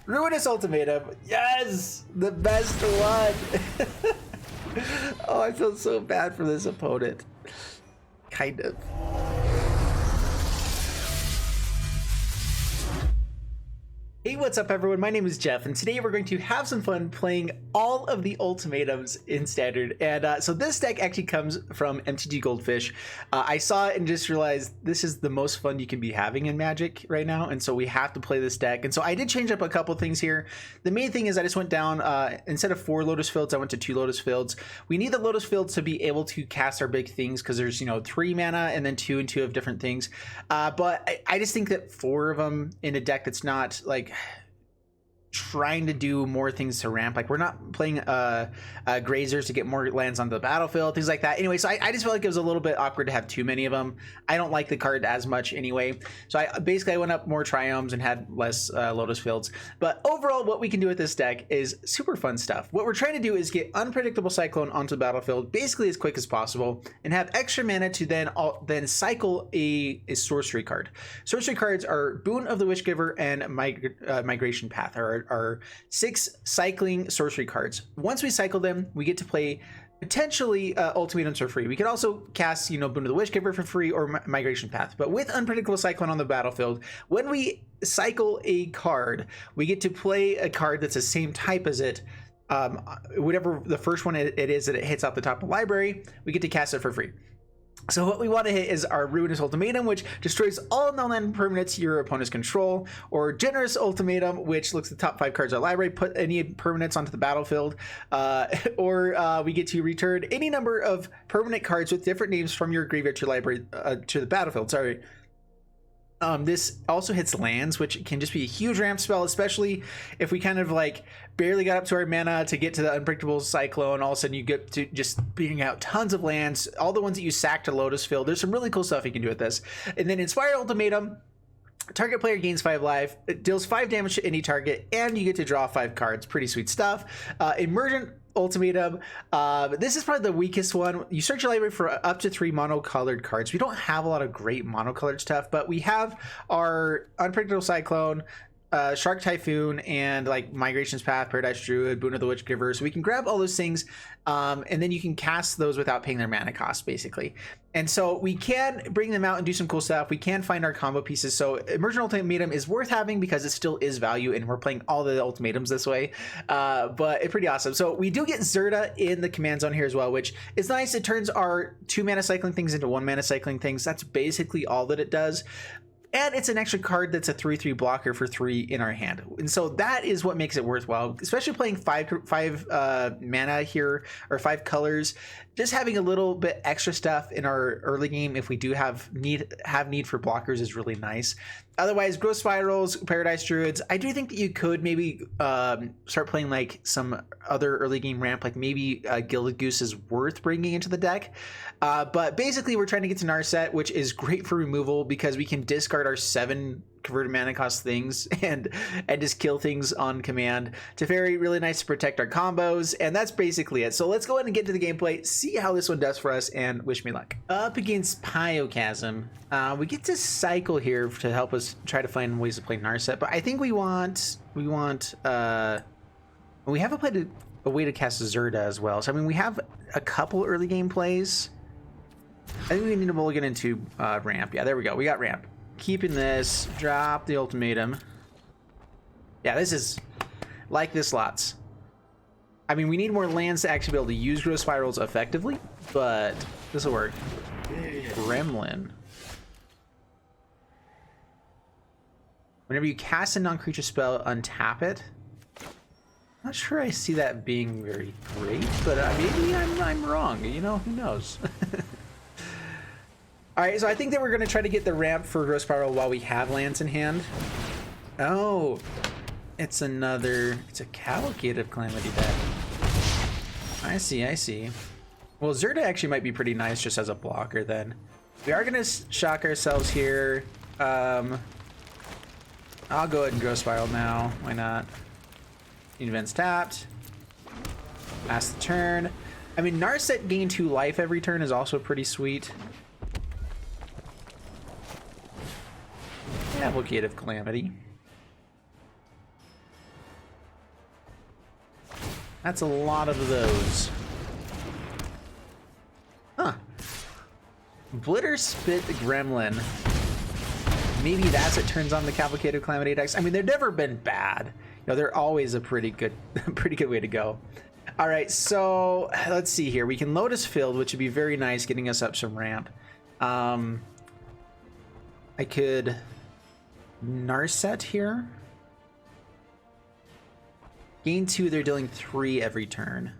Ruinous Ultimatum. Yes! The best one. Oh, I feel so bad for this opponent. Kind of. Hey, what's up everyone? My name is Jeff, and today we're going to have some fun playing all of the ultimatums in Standard. And so this deck actually comes from MTG Goldfish. I saw it and just realized this is the most fun you can be having in Magic right now, and so we have to play this deck. And so I did change up a couple things here. The main thing is I just went down, instead of 4 Lotus Fields, I went to 2 Lotus Fields. We need the Lotus Fields to be able to cast our big things because there's, you know, 3 mana and then 2 and 2 of different things. But I just think that 4 of them in a deck that's not like trying to do more things to ramp, like we're not playing grazers to get more lands on the battlefield, things like that. Anyway, so I just felt like it was a little bit awkward to have too many of them. I don't like the card as much anyway, so I went up more triomes and had less Lotus Fields. But overall, what we can do with this deck is super fun stuff. What we're trying to do is get Unpredictable Cyclone onto the battlefield basically as quick as possible and have extra mana to then cycle a sorcery card. Sorcery cards are Boon of the Wishgiver and Migration Path, are 6 cycling sorcery cards. Once we cycle them, we get to play potentially ultimatums for free. We could also cast, you know, Boon of the Wishgiver for free or Migration Path. But with Unpredictable Cyclone on the battlefield, when we cycle a card, we get to play a card that's the same type as it. Whatever the first one it is that it hits off the top of the library, we get to cast it for free. So what we want to hit is our Ruinous Ultimatum, which destroys all non-land permanents your opponent's control, or Generous Ultimatum, which looks at the top 5 cards of the library, put any permanents onto the battlefield, or we get to return any number of permanent cards with different names from your graveyard to library to the battlefield. Sorry. This also hits lands, which can just be a huge ramp spell, especially if we kind of like barely got up to our mana to get to the Unpredictable Cyclone. All of a sudden you get to just beating out tons of lands, all the ones that you sacked to Lotus Field. There's some really cool stuff you can do with this. And then Inspired Ultimatum. Target player gains 5 life, it deals 5 damage to any target, and you get to draw 5 cards. Pretty sweet stuff. Emergent Ultimatum. This is probably the weakest one. You search your library for up to 3 monocolored cards. We don't have a lot of great monocolored stuff, but we have our Unpredictable Cyclone, Shark Typhoon, and like Migration's Path, Paradise Druid, Boon of the Witchgiver. So we can grab all those things, and then you can cast those without paying their mana cost, basically. And so we can bring them out and do some cool stuff. We can find our combo pieces. So Emergent Ultimatum is worth having because it still is value, and we're playing all the ultimatums this way. But it's pretty awesome. So we do get Zerta in the command zone here as well, which is nice. It turns our 2 mana cycling things into 1 mana cycling things. That's basically all that it does. And it's an extra card that's a 3/3 blocker for 3 in our hand. And so that is what makes it worthwhile, especially playing 5 mana here, or 5 colors. Just having a little bit extra stuff in our early game if we do have need for blockers is really nice. Otherwise, Growth Spirals, Paradise Druids, I do think that you could maybe start playing like some other early game ramp, like maybe Gilded Goose is worth bringing into the deck. But basically, we're trying to get to Narset, which is great for removal because we can discard our 7 converted mana cost things and just kill things on command. Teferi, really nice to protect our combos, and that's basically it. So let's go ahead and get to the gameplay, see how this one does for us, and wish me luck. Up against Pyochasm, we get to cycle here to help us try to find ways to play Narset, but I think we haven't played a way to cast Zerta as well. So I mean, we have a couple early game plays. I think we need to mulligan into ramp. Yeah, there we go. We got ramp. Keeping this, drop the ultimatum. Yeah, this is like this lots. I mean, we need more lands to actually be able to use Growth Spirals effectively, but this will work. Gremlin. Whenever you cast a non-creature spell, untap it. Not sure I see that being very great, but maybe I'm wrong. You know, who knows? All right, so I think that we're going to try to get the ramp for Growth Spiral while we have lands in hand. Oh, it's a Cavalcade Calamity deck. I see. Well, Zerta actually might be pretty nice just as a blocker then. We are going to shock ourselves here. I'll go ahead and Growth Spiral now. Why not? Events tapped. Pass the turn. I mean, Narset gain 2 life every turn is also pretty sweet. Cavalcade of Calamity. That's a lot of those. Huh. Blitter Spit Gremlin. Maybe that's what turns on the Cavalcade of Calamity decks. I mean, they've never been bad. You know, they're always a pretty good way to go. All right, so let's see here. We can Lotus Field, which would be very nice, getting us up some ramp. I could Narset here. Gain 2, they're dealing 3 every turn.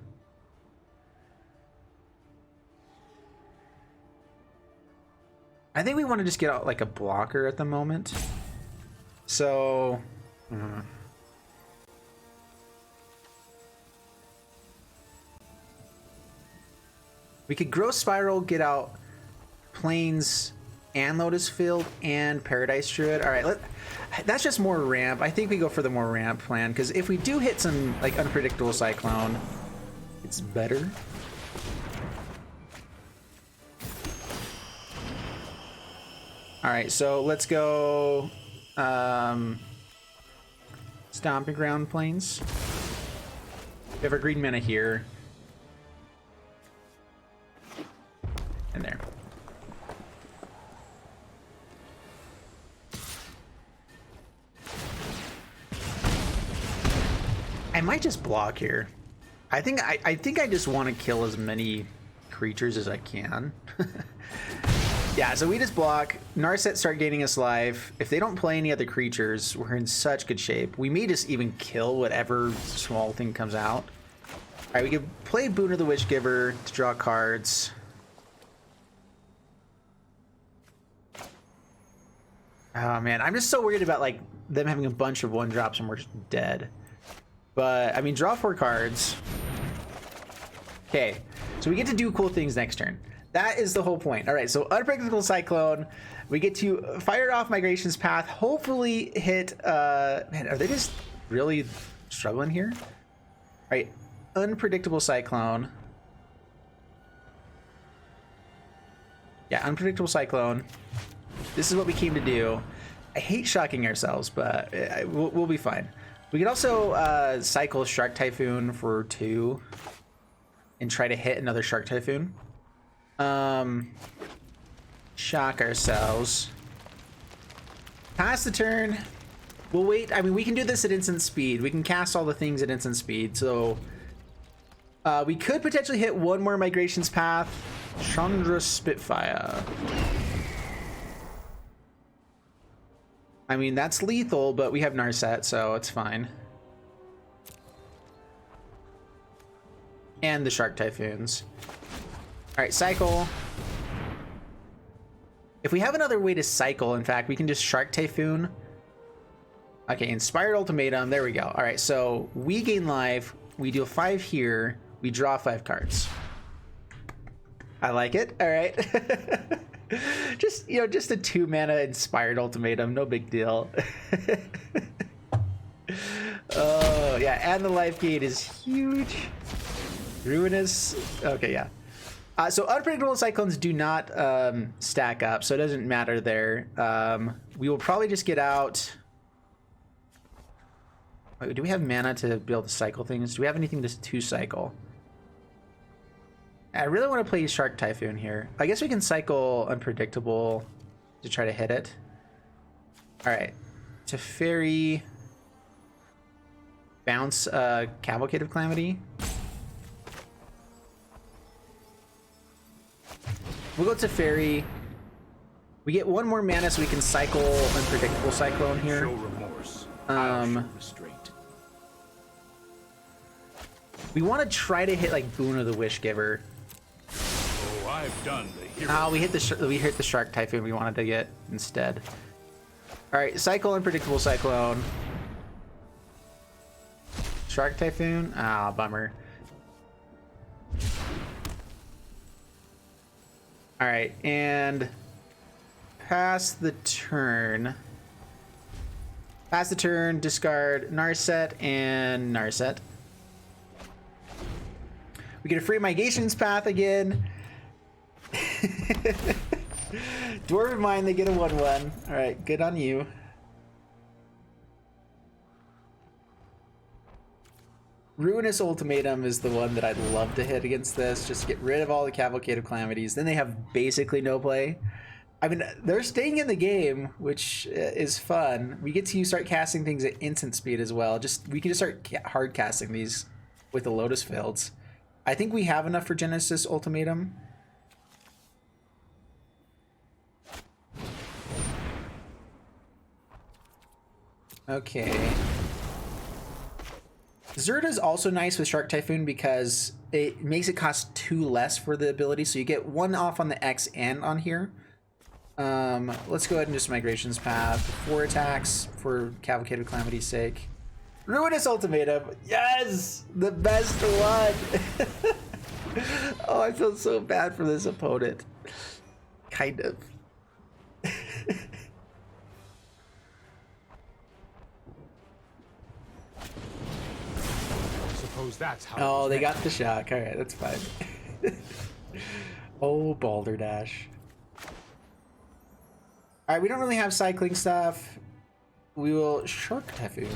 I think we want to just get out like a blocker at the moment. So... we could Growth Spiral, get out Plains and Lotus Field and Paradise Druid. All right, that's just more ramp. I think we go for the more ramp plan, because if we do hit some like unpredictable Cyclone, it's better. All right, so let's go Stomping Ground Plains. We have our green mana here. And there. I might just block here. I think I just want to kill as many creatures as I can. Yeah, so we just block. Narset start gaining us life. If they don't play any other creatures, we're in such good shape. We may just even kill whatever small thing comes out. All right, we can play Boon of the Wishgiver to draw cards. Oh man, I'm just so worried about like them having a bunch of 1-drops and we're just dead. But I mean, draw 4 cards. Okay, so we get to do cool things next turn. That is the whole point. All right, so Unpredictable Cyclone. We get to fire off Migration's Path. Hopefully hit. Man, are they just really struggling here? All right, Unpredictable Cyclone. Yeah, Unpredictable Cyclone. This is what we came to do. I hate shocking ourselves, but we'll be fine. We could also cycle Shark Typhoon for 2 and try to hit another Shark Typhoon. Shock ourselves. Pass the turn. We'll wait. I mean, we can do this at instant speed. We can cast all the things at instant speed. So we could potentially hit 1 more Migration's Path. Chandra Spitfire. I mean, that's lethal, but we have Narset, so it's fine. And the Shark Typhoons. All right, cycle. If we have another way to cycle, in fact, we can just Shark Typhoon. Okay, Inspired Ultimatum. There we go. All right, so we gain life. We deal 5 here. We draw 5 cards. I like it. All right. Just, you know, just a 2-mana Inspired Ultimatum. No big deal. Oh, yeah, and the life gain is huge. Ruinous. Okay, yeah. So Unpredictable Cyclones do not stack up, so it doesn't matter there. We will probably just get out... Wait, do we have mana to be able to cycle things? Do we have anything to cycle? I really want to play Shark Typhoon here. I guess we can cycle Unpredictable to try to hit it. Alright. Teferi. Bounce Cavalcade of Calamity. We'll go Teferi. We get 1 more mana so we can cycle Unpredictable Cyclone here. Show remorse. Restraint. We want to try to hit like Boon of the Wishgiver. Oh, I've done the hero. Oh, we hit the Shark Typhoon we wanted to get instead. All right, cycle Unpredictable Cyclone. Shark Typhoon. Ah, bummer. All right, and pass the turn. Pass the turn, discard Narset and Narset. We get a free Migration's Path again. Dwarven Mine, they get a 1/1. All right, good on you. Ruinous Ultimatum is the one that I'd love to hit against this, just to get rid of all the Cavalcade of Calamities. Then they have basically no play. I mean, they're staying in the game, which is fun. We get to start casting things at instant speed as well. We can just start hard casting these with the Lotus Fields. I think we have enough for Genesis Ultimatum. Okay. Zerta is also nice with Shark Typhoon because it makes it cost 2 less for the ability, so you get 1 off on the X and on here. Let's go ahead and just Migrations Path. 4 attacks for Cavalcade of Calamity's sake. Ruinous Ultimatum! Yes! The best one! Oh, I feel so bad for this opponent. Kind of. That's how. Oh, they got the shock. All right, that's fine. Oh, Balderdash. All right, we don't really have cycling stuff. We will Shark Typhoon.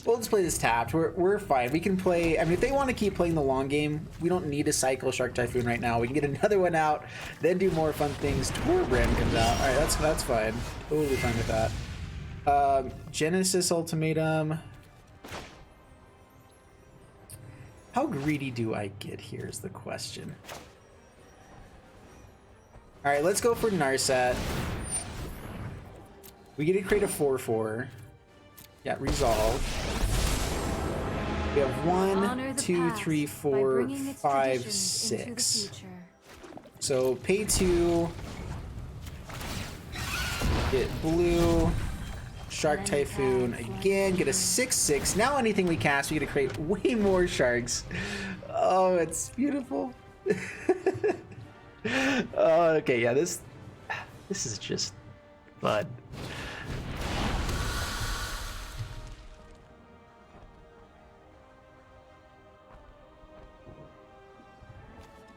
We'll just play this tapped. We're fine. We can play. I mean, if they want to keep playing the long game, we don't need to cycle Shark Typhoon right now. We can get another one out, then do more fun things. Brand comes out. All right, that's fine. Totally fine with that. Genesis Ultimatum. How greedy do I get here is the question. All right, let's go for Narset. We get to create a 4/4. Yeah, resolve. We have 1, 2, 3, 4, 5, 6. So pay 2. Get blue. Shark Typhoon again. Get a 6/6. Now anything we cast, we get to create way more sharks. Oh, it's beautiful. Oh, okay, yeah, this is just fun.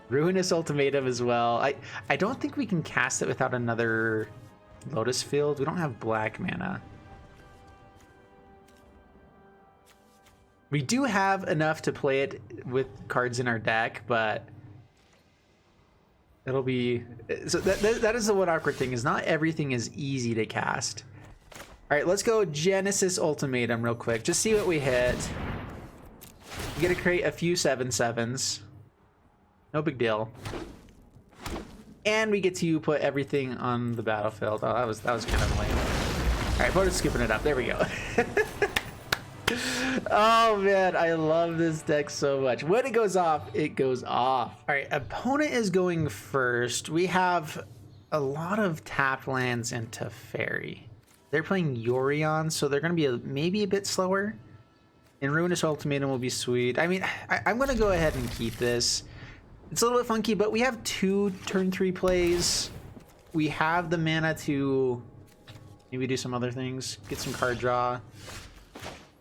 Ruinous Ultimatum as well. I don't think we can cast it without another Lotus Field. We don't have black mana. We do have enough to play it with cards in our deck, but it'll be... So that is the one awkward thing, is not everything is easy to cast. All right, let's go Genesis Ultimatum real quick. Just see what we hit. We get to create a few 7/7s. No big deal. And we get to put everything on the battlefield. Oh, that was kind of lame. All right, we're skipping it up. There we go. Oh man, I love this deck so much. When it goes off, it goes off. All right, opponent is going first. We have a lot of tapped lands into Teferi. They're playing Yorion, so they're going to be maybe a bit slower. And Ruinous Ultimatum will be sweet. I mean, I'm going to go ahead and keep this. It's a little bit funky, but we have 2 turn 3 plays. We have the mana to maybe do some other things. Get some card draw.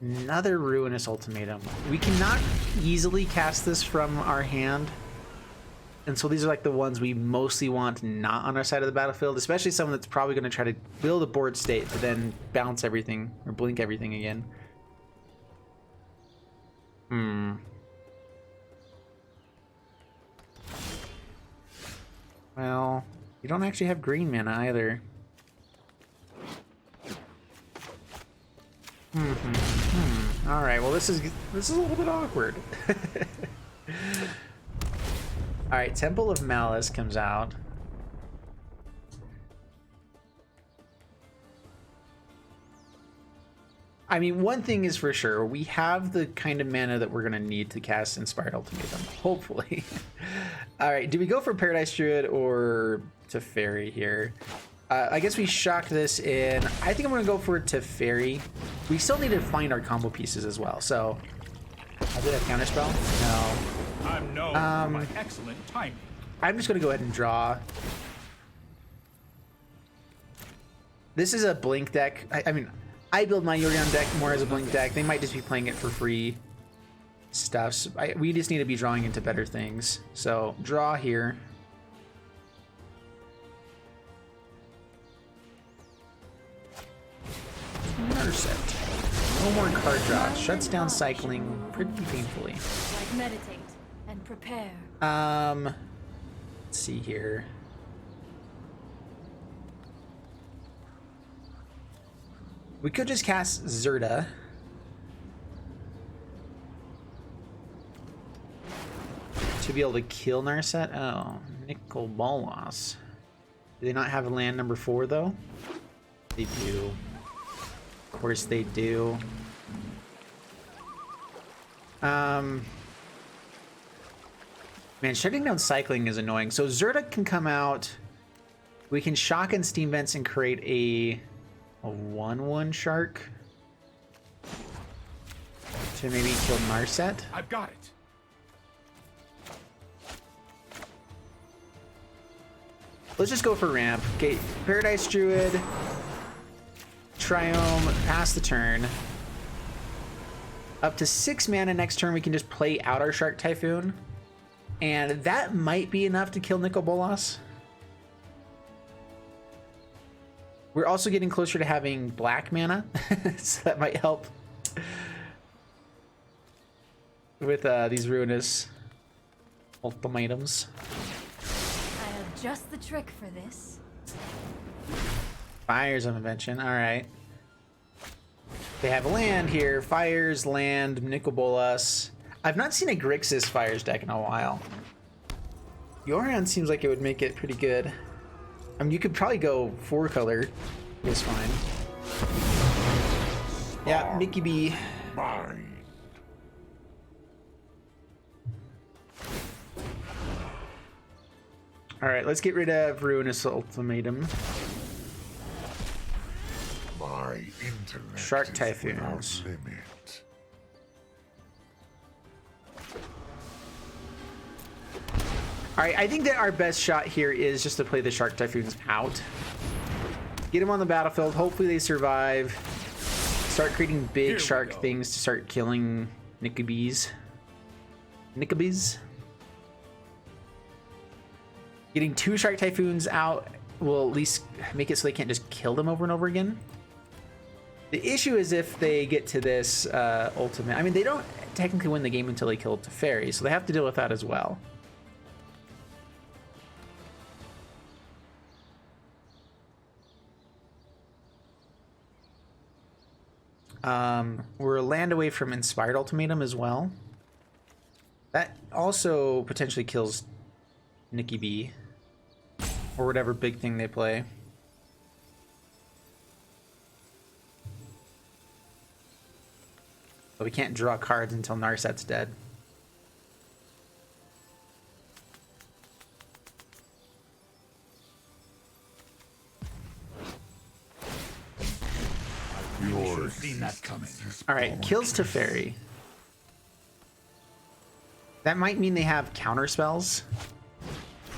Another Ruinous Ultimatum. We cannot easily cast this from our hand. And so these are like the ones we mostly want not on our side of the battlefield, especially someone that's probably going to try to build a board state but then bounce everything or blink everything again. Well, you don't actually have green mana either. All right. Well, this is a little bit awkward. All right. Temple of Malice comes out. I mean, one thing is for sure, we have the kind of mana that we're going to need to cast Inspired Ultimatum, hopefully. All right, do we go for Paradise Druid or Teferi here? I guess we shock this in. I think I'm going to go for Teferi. We still need to find our combo pieces as well, so... I did have Counterspell? No. I'm known for my excellent timing. I'm just going to go ahead and draw. This is a blink deck. I mean... I build my Yorion deck more as a blink deck. They might just be playing it for free stuff. So we just need to be drawing into better things. So draw here. no more card draws. Shuts down cycling pretty painfully. Like meditate and prepare. Let's see here. We could just cast Zerta. To be able to kill Narset. Oh, Nicol Bolas. Do they not have a land number 4 though? They do. Of course they do. Man, shutting down cycling is annoying. So Zerta can come out. We can shock and steam vents and create a 1/1 shark to maybe kill Narset. I've got it. Let's just go for ramp. Okay, Paradise Druid, Triome, pass the turn. Up to 6 mana next turn, we can just play out our Shark Typhoon. And that might be enough to kill Nicol Bolas. We're also getting closer to having black mana, so that might help with these ruinous ultimatums. I have just the trick for this. Fires of Invention, alright. They have land here. Fires, land, Nicol Bolas. I've not seen a Grixis Fires deck in a while. Yorion seems like it would make it pretty good. I mean, you could probably go 4-color. It's fine. Yeah, Mickey B. Mine. Alright, let's get rid of Ruinous Ultimatum. My intellect Shark is Typhoons. without limit. Alright, I think that our best shot here is just to play the Shark Typhoons out. Get them on the battlefield. Hopefully they survive. Start creating big shark things to start killing Nickabees. Getting 2 Shark Typhoons out will at least make it so they can't just kill them over and over again. The issue is if they get to this ultimate. I mean, they don't technically win the game until they kill Teferi, so they have to deal with that as well. We're a land away from Inspired Ultimatum as well. That also potentially kills Nikki B. Or whatever big thing they play. But we can't draw cards until Narset's dead. Should have seen that coming. Alright, kills Teferi. That might mean they have counter spells.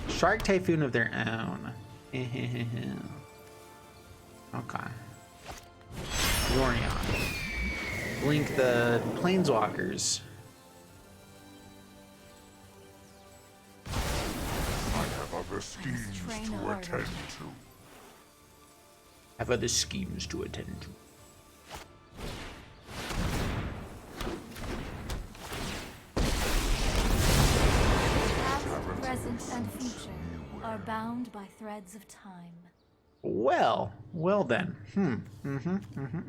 Shark Typhoon of their own. Okay. Yorion. Blink the Planeswalkers. I have other schemes train to harder. attend to. Have other schemes to attend to. Past, present, and future are bound by threads of time. Well then.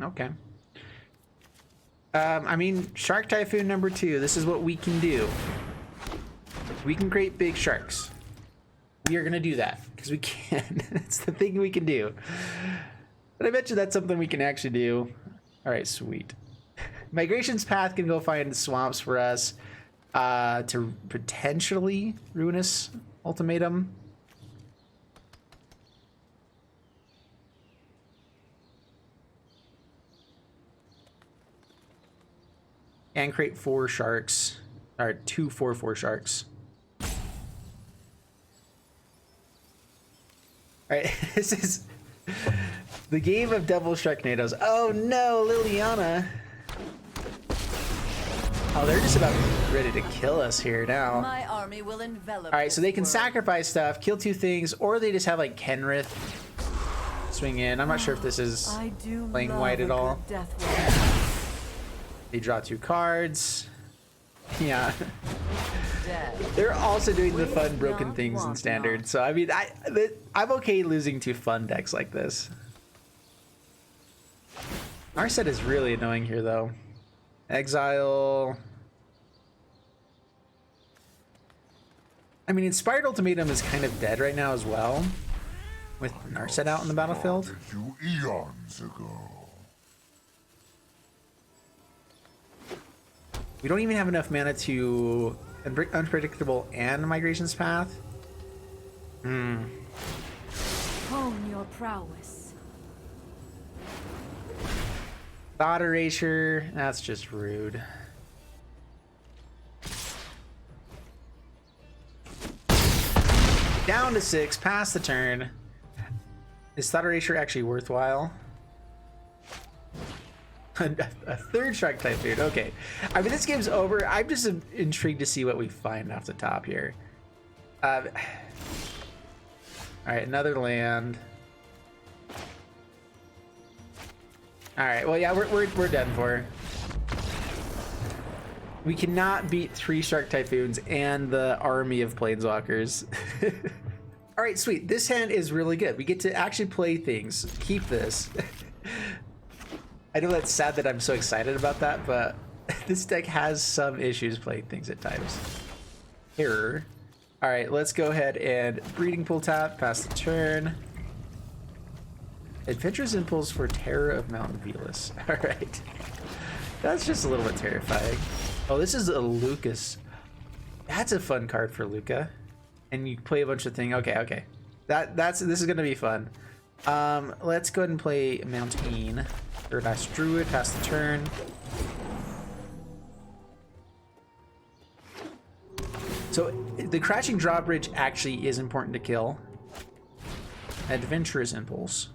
Okay. I mean, Shark Typhoon number 2. This is what we can do. We can create big sharks. We are gonna do that because we can. It's the thing we can do. But I bet you that's something we can actually do. All right, sweet. Migration's Path can go find swamps for us to potentially Ruinous Ultimatum. And create 4 sharks, or 2 4/4 sharks. All right, this is the game of double Sharknadoes. Oh no, Liliana. Oh, they're just about ready to kill us here now. My army will envelop. All right, so they can this world. sacrifice stuff, kill 2 things, or they just have like Kenrith swing in. I'm not sure if this is I do playing love white a at all. good death wish. They draw 2 cards. Yeah. Dead. They're also doing the fun broken things in standard. So I mean, I'm okay losing to fun decks like this. Our set is really annoying here though. Exile. I mean, Inspired Ultimatum is kind of dead right now as well, with Narset out in the battlefield. Started you eons ago. We don't even have enough mana to Unpredictable and Migration's Path. Hone your prowess. Thought Erasure, that's just rude. Down to 6, pass the turn. Is Thought Erasure actually worthwhile? A third Shark Typhoon, okay. I mean, this game's over. I'm just intrigued to see what we find off the top here. All right, another land. All right, well, yeah, we're done for. We cannot beat 3 Shark Typhoons and the army of Planeswalkers. All right, sweet. This hand is really good. We get to actually play things. Keep this. I know that's sad that I'm so excited about that, but this deck has some issues playing things at times. Error. All right, let's go ahead and Breeding Pool tap, pass the turn. Adventurous Impulse for Terror of Mount Velas. All right. That's just a little bit terrifying. Oh, this is a Lucas. That's a fun card for Luca. And you play a bunch of things. Okay, okay. This is gonna be fun. Let's go ahead and play Mountain. Third Ice Druid, pass the turn. So the Crashing Drawbridge actually is important to kill. Adventurous Impulse.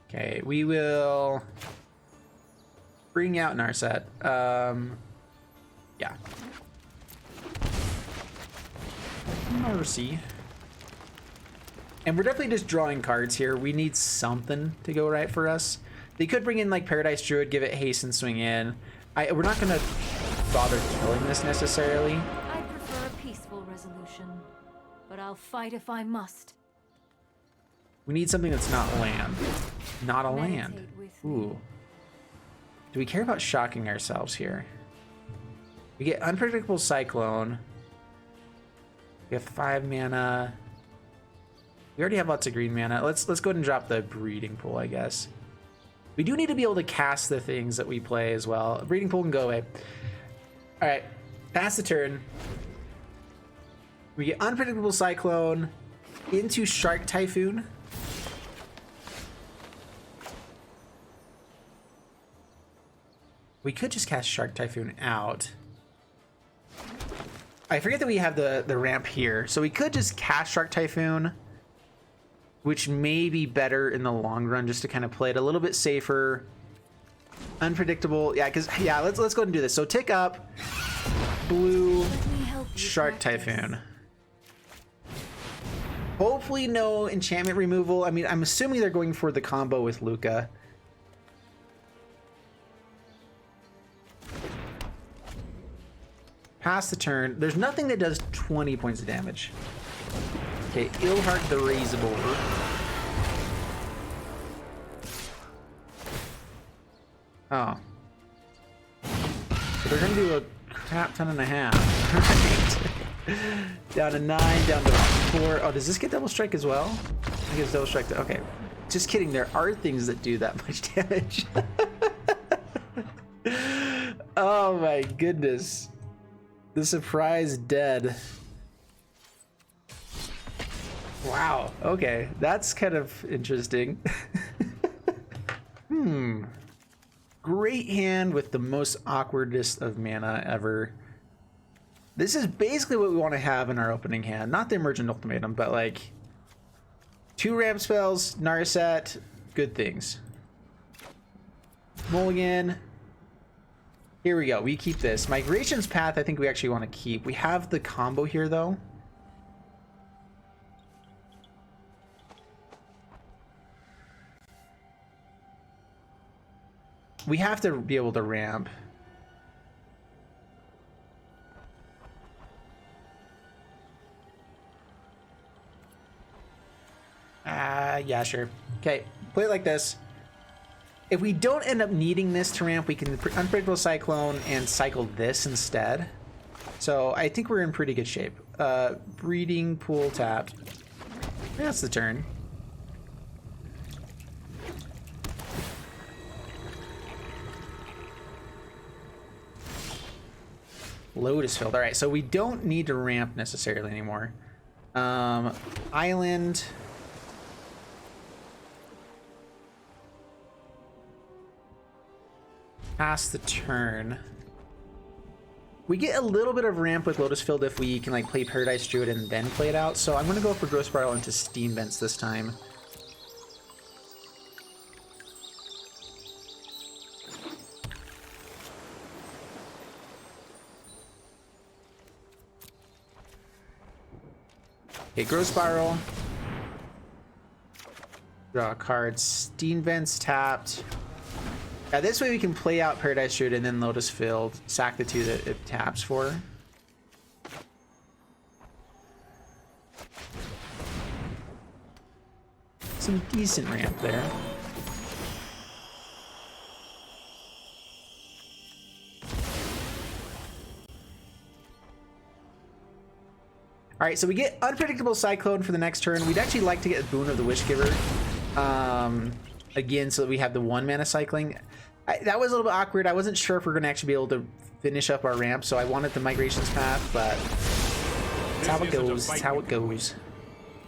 Okay, we will bring out Narset. Yeah. Mercy. And we're definitely just drawing cards here. We need something to go right for us. They could bring in like Paradise Druid, give it haste and swing in. We're not gonna bother killing this necessarily. I prefer a peaceful resolution, but I'll fight if I must. We need something that's not land. Not a Meditate land. with me. Ooh. Do we care about shocking ourselves here? We get Unpredictable Cyclone. We have 5 mana. We already have lots of green mana. Let's go ahead and drop the Breeding Pool, I guess. We do need to be able to cast the things that we play as well. Breeding Pool can go away. All right, pass the turn. We get Unpredictable Cyclone into Shark Typhoon. We could just cast Shark Typhoon out. I forget that we have the ramp here, so we could just cast Shark Typhoon, which may be better in the long run, just to kind of play it a little bit safer. Unpredictable, yeah, because yeah, let's go ahead and do this. So tick up, blue, Let me help you Shark practice. Typhoon. Hopefully no enchantment removal. I mean, I'm assuming they're going for the combo with Luca. Pass the turn. There's nothing that does 20 points of damage. Okay, Ilhark the Razor. Oh. So they're gonna do a crap ton and a half. Right. Down to 9, down to 4. Oh, does this get double strike as well? I think it's double strike. Okay. Just kidding. There are things that do that much damage. Oh my goodness. The surprise dead. Wow. Okay. That's kind of interesting. Great hand with the most awkwardest of mana ever. This is basically what we want to have in our opening hand. Not the Emergent Ultimatum, but like 2 ramp spells, Narset, good things. Mulligan. Here we go. We keep this. Migration's Path, I think we actually want to keep. We have the combo here, though. We have to be able to ramp. Yeah, sure. Okay, play it like this. If we don't end up needing this to ramp, we can Unpredictable Cyclone and cycle this instead. So I think we're in pretty good shape. Breeding Pool tapped. That's the turn. Lotus Field. All right, so we don't need to ramp necessarily anymore. Island. Pass the turn. We get a little bit of ramp with Lotus Field if we can like play Paradise Druid and then play it out. So I'm gonna go for Growth Spiral into Steam Vents this time. Okay, Growth Spiral. Draw a card. Steam Vents tapped. Yeah, this way we can play out Paradise Druid and then Lotus Field, sack the 2 that it taps for. Some decent ramp there. Alright, so we get Unpredictable Cyclone for the next turn. We'd actually like to get Boon of the Wishgiver. Again, so that we have the 1 mana cycling. That was a little bit awkward. I wasn't sure if we're going to actually be able to finish up our ramp, so I wanted the Migrations Path, but that's how it goes. That's how it goes.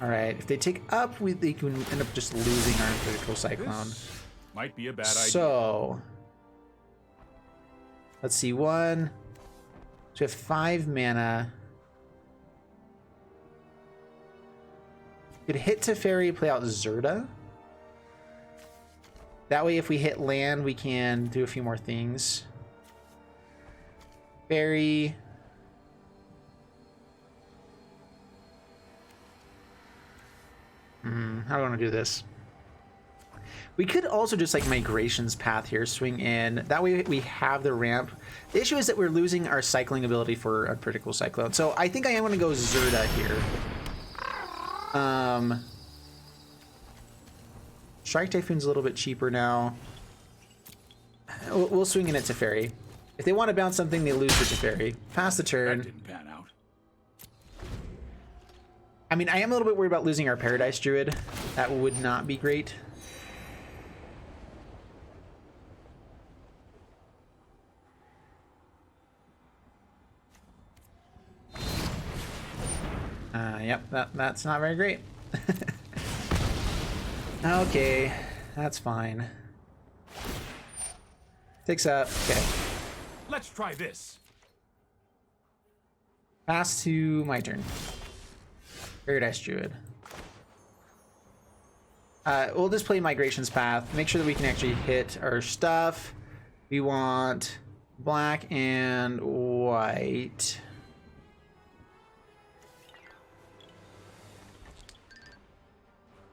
All right, if they take up, they can end up just losing our Unpredictable Cyclone. This might be a bad idea. So, let's see. 1. So we have 5 mana. Could hit Teferi, play out Zerda. That way, if we hit land, we can do a few more things. Fairy. How do I want to do this? We could also just like Migrations Path here, swing in. That way we have the ramp. The issue is that we're losing our cycling ability for Unpredictable Cyclone. So I think I am going to go Zerda here. Strike Typhoon's a little bit cheaper now. We'll swing in at Teferi. If they want to bounce something, they lose to Teferi. Pass the turn. That didn't pan out. I mean, I am a little bit worried about losing our Paradise Druid. That would not be great. Yep, that's not very great. Okay, that's fine. 6 up. Okay. Let's try this. Pass to my turn. Paradise Druid. We'll just play Migrations Path. Make sure that we can actually hit our stuff. We want black and white.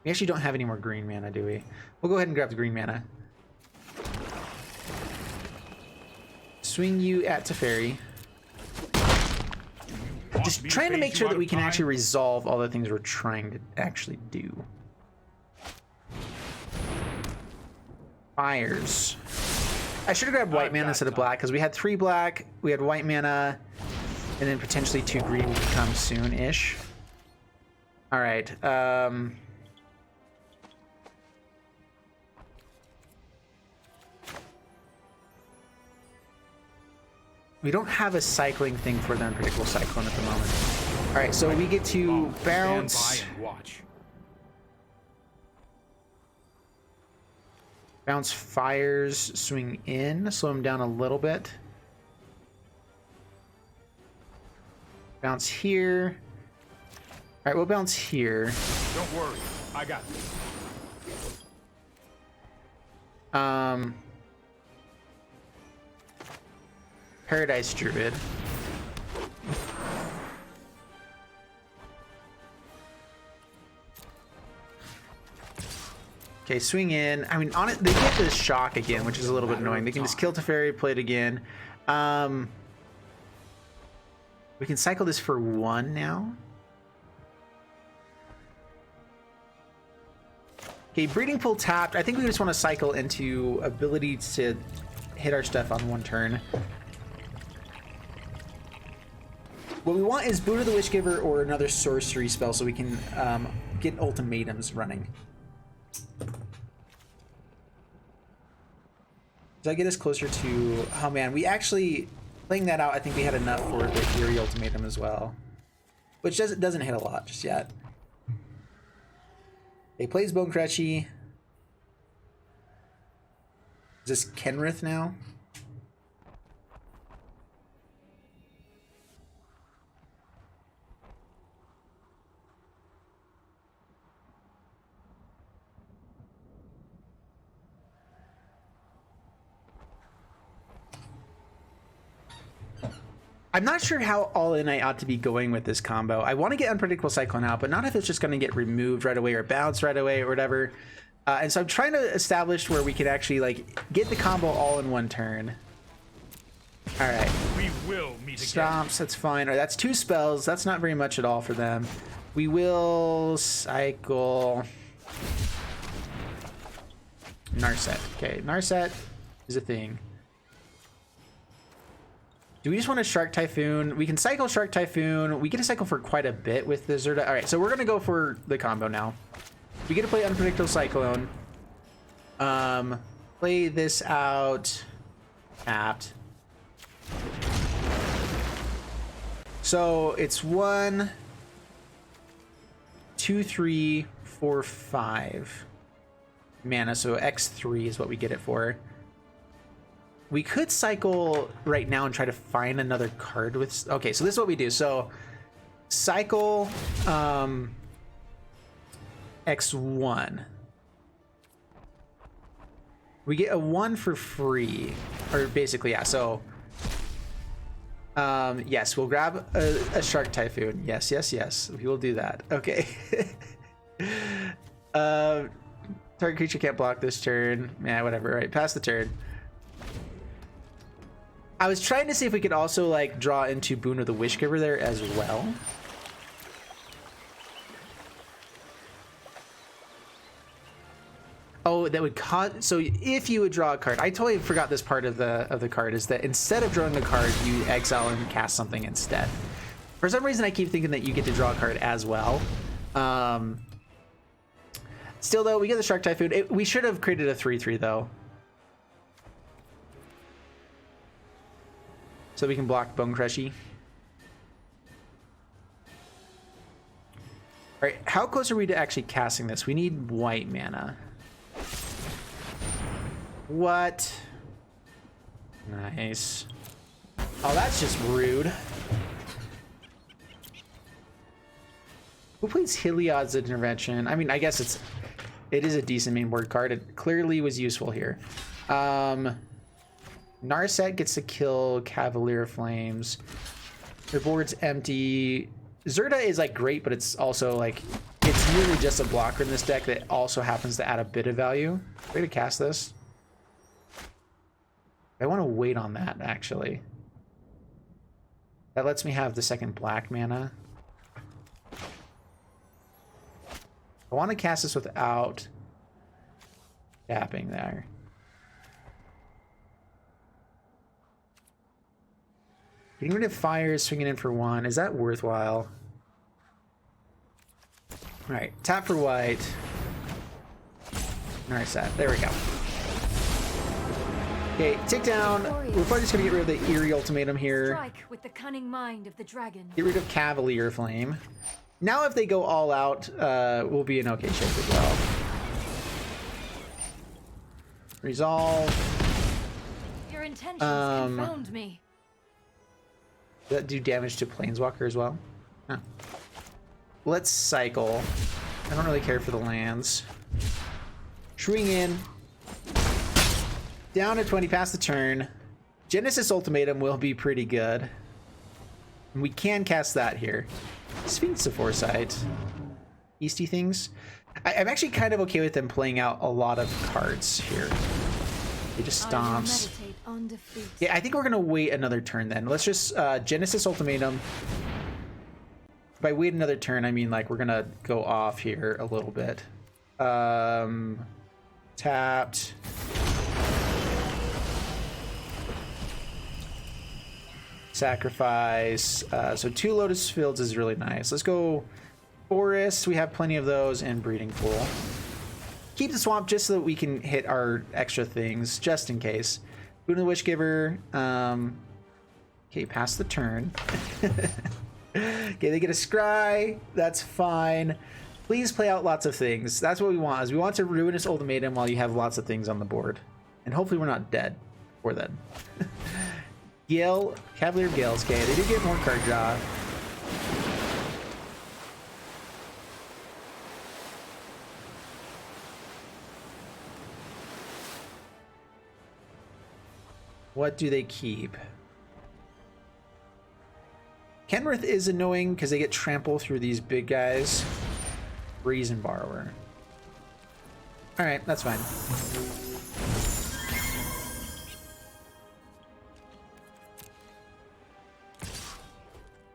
We actually don't have any more green mana, do we? We'll go ahead and grab the green mana. Swing you at Teferi. Just trying to make sure that we can actually resolve all the things we're trying to actually do. Fires. I should have grabbed white mana instead of black because we had 3 black, we had white mana, and then potentially 2 green will come soon-ish. All right. We don't have a cycling thing for the Unpredictable Cyclone at the moment. All right, so we get to bounce. Stand by and watch. Bounce fires, swing in, slow him down a little bit. Bounce here. All right, we'll bounce here. Don't worry, I got this. Paradise Druid. Okay, swing in. I mean, on it, they get this shock again, which is a little bit annoying. They can just kill Teferi, play it again. We can cycle this for 1 now. Okay, Breeding Pool tapped. I think we just want to cycle into ability to hit our stuff on 1 turn. What we want is Boon of the Wishgiver or another sorcery spell so we can get ultimatums running. Does that get us closer to... Oh man, we actually... Playing that out, I think we had enough for the Eerie Ultimatum as well. Which doesn't hit a lot just yet. He plays Bone Crutchy. Is this Kenrith now? I'm not sure how all in I ought to be going with this combo. I want to get Unpredictable Cyclone out, but not if it's just going to get removed right away or bounced right away or whatever. And so I'm trying to establish where we can actually like get the combo all in 1 turn. All right. We will meet again. Stomps, that's fine. All right, that's 2 spells. That's not very much at all for them. We will cycle Narset. Okay, Narset is a thing. Do we just want a Shark Typhoon? We can cycle Shark Typhoon. We get to cycle for quite a bit with the Zerda. All right, so we're going to go for the combo now. We get to play Unpredictable Cyclone. Play this out. Tapped. So it's 1, 2, 3, 4, 5 mana. So X3 is what we get it for. We could cycle right now and try to find another card with... Okay, so this is what we do. So cycle X1. We get a 1 for free. Or basically, yeah. So yes, we'll grab a Shark Typhoon. Yes, yes, yes. We will do that. Okay. Target creature can't block this turn. Yeah, whatever. Right, pass the turn. I was trying to see if we could also like draw into Boon of the Wishgiver there as well. Oh, that would cause... So if you would draw a card... I totally forgot this part of the card, is that instead of drawing a card, you exile and cast something instead. For some reason, I keep thinking that you get to draw a card as well. Still, though, we get the Shark Typhoon. We should have created a 3/3, though. So we can block Bone Crushy. All right, how close are we to actually casting this? We need white mana. What? Nice. Oh, that's just rude. Who plays Heliod's Intervention? I mean, I guess it is a decent main board card. It clearly was useful here. Narset gets to kill Cavalier Flames. The board's empty. Zerda is like great, but it's also like it's really just a blocker in this deck that also happens to add a bit of value. Way to cast this. I want to wait on that actually. That lets me have the second black mana. I want to cast this without tapping there. Getting rid of fire, swinging in for 1. Is that worthwhile? All right, tap for white. Nice that. There we go. Okay, tick down. We're probably just gonna get rid of the Eerie Ultimatum here. Strike with the cunning mind of the dragon. Get rid of Cavalier Flame. Now, if they go all out, we'll be in okay shape as well. Resolve. Your intentions confound me. Does that do damage to Planeswalker as well? No. Let's cycle. I don't really care for the lands. Swing in. Down to 20, past the turn. Genesis Ultimatum will be pretty good. And we can cast that here. Sphinx of Foresight. Beastie things. I'm actually kind of okay with them playing out a lot of cards here. He just stomps. Yeah, I think we're gonna wait another turn then. Let's just Genesis Ultimatum. By wait another turn, I mean like we're gonna go off here a little bit. Tapped. Sacrifice. So 2 Lotus Fields is really nice. Let's go Forest. We have plenty of those, and Breeding Pool. Keep the Swamp just so that we can hit our extra things, just in case. Boon of the Wishgiver. Okay, pass the turn. Okay, they get a Scry. That's fine. Please play out lots of things. That's what we want, is we want to Ruinous Ultimatum while you have lots of things on the board. And hopefully we're not dead before then. Gale, Cavalier of Gales. Okay, they do get more card draw. What do they keep? Kenrith is annoying because they get trampled through these big guys. Reason Borrower. All right, that's fine.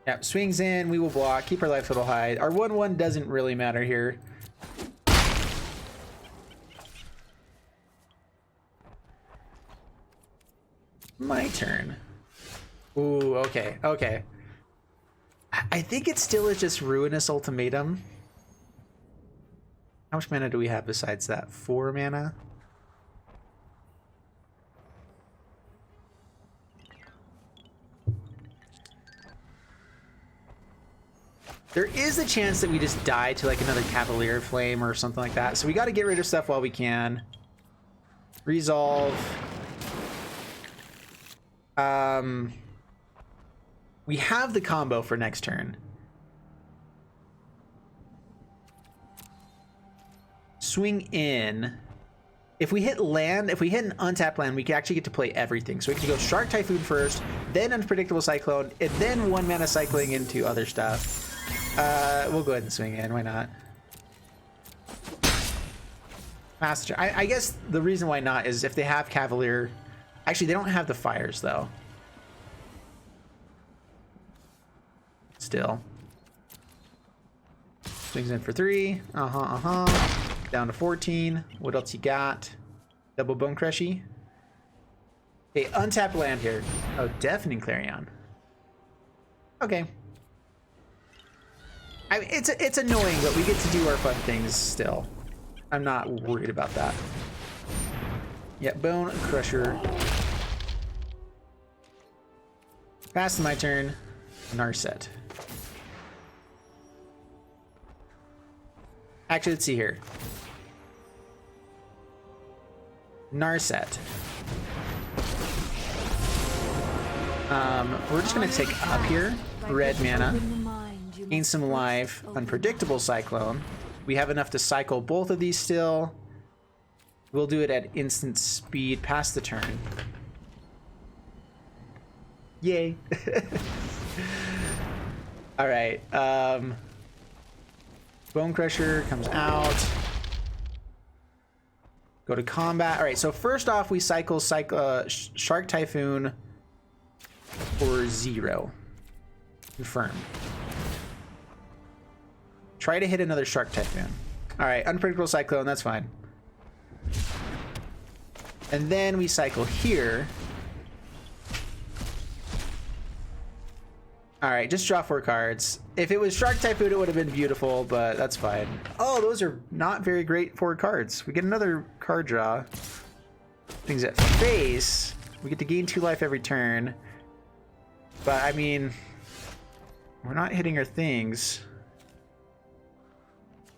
Yep, swings in, we will block, keep our life total high. Our 1/1 doesn't really matter here. My turn. Ooh, okay, okay. I think it still is just Ruinous Ultimatum. How much mana do we have besides that? 4 mana? There is a chance that we just die to like another Cavalier Flame or something like that. So we got to get rid of stuff while we can. Resolve. We have the combo for next turn. Swing in. If we hit land, if we hit an untapped land, we can actually get to play everything. So we can go Shark Typhoon first, then Unpredictable Cyclone, and then 1 mana cycling into other stuff. We'll go ahead and swing in. Why not? Master. I guess the reason why not is if they have Cavalier. Actually, they don't have the fires though. Still. Swings in for 3. Down to 14. What else you got? Double Bone Crushy. Okay, untapped land here. Oh, Deafening Clarion. Okay. I mean, it's annoying, but we get to do our fun things still. I'm not worried about that. Yeah, Bone Crusher. Pass my turn. Narset. Actually, let's see here. Narset. We're just gonna take up here. Red mana. Gain some life. Unpredictable Cyclone. We have enough to cycle both of these still. We'll do it at instant speed. Pass the turn. Yay. All right. Bone Crusher comes out. Go to combat. All right, so first off, we cycle Shark Typhoon for 0. Confirm. Try to hit another Shark Typhoon. All right, Unpredictable Cyclone, that's fine. And then we cycle here. All right, just draw 4 cards. If it was Shark Typhoon, it would have been beautiful, but that's fine. Oh, those are not very great 4 cards. We get another card draw. Things at face. We get to gain 2 life every turn. But, I mean, we're not hitting our things.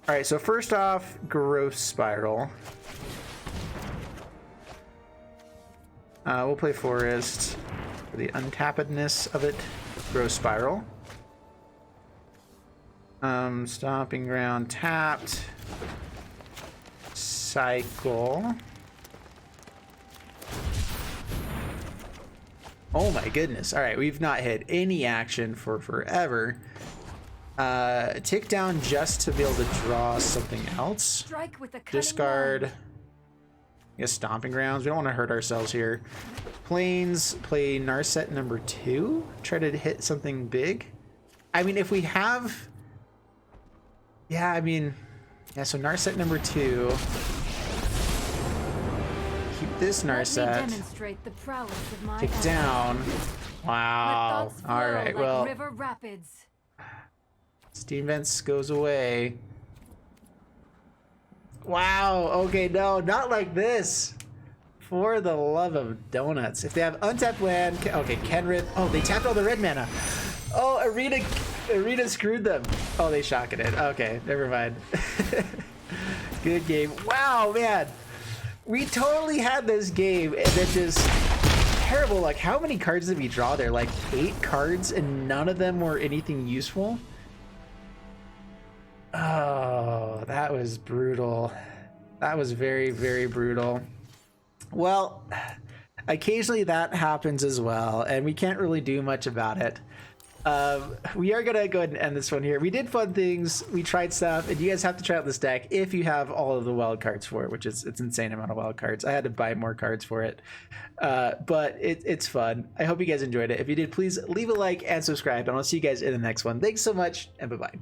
All right, so first off, Growth Spiral. We'll play Forest for the untappedness of it. Growth Spiral. Stomping Ground tapped. Cycle. Oh my goodness. All right, we've not hit any action for forever. Tick down just to be able to draw something else. Strike with the cutting Discard. knife. I guess Stomping Grounds. We don't want to hurt ourselves here. Plains, play Narset number 2. Try to hit something big. I mean, if we have... Yeah, I mean... Yeah, so Narset number 2. Keep this Let me Narset. demonstrate the prowess of my Tick ally. down. Let Wow. thoughts flow Alright, like well... river rapids. Steam Vents goes away. Wow, okay, no, not like this. For the love of donuts. If they have untapped land, okay, Kenrith. Oh, they tapped all the red mana. Oh, Arena screwed them. Oh, they shocking it. Okay, never mind. Good game. Wow, man. We totally had this game, and then just terrible. Like, how many cards did we draw there? Like 8 cards, and none of them were anything useful. Oh, that was brutal. That was very, very brutal. Well, occasionally that happens as well, and we can't really do much about it. We are gonna go ahead and end this one here. We did fun things, we tried stuff, and you guys have to try out this deck if you have all of the wild cards for it, which is it's insane amount of wild cards. I had to buy more cards for it, but it's fun. I hope you guys enjoyed it. If you did, please leave a like and subscribe, and I'll see you guys in the next one. Thanks so much, and bye-bye.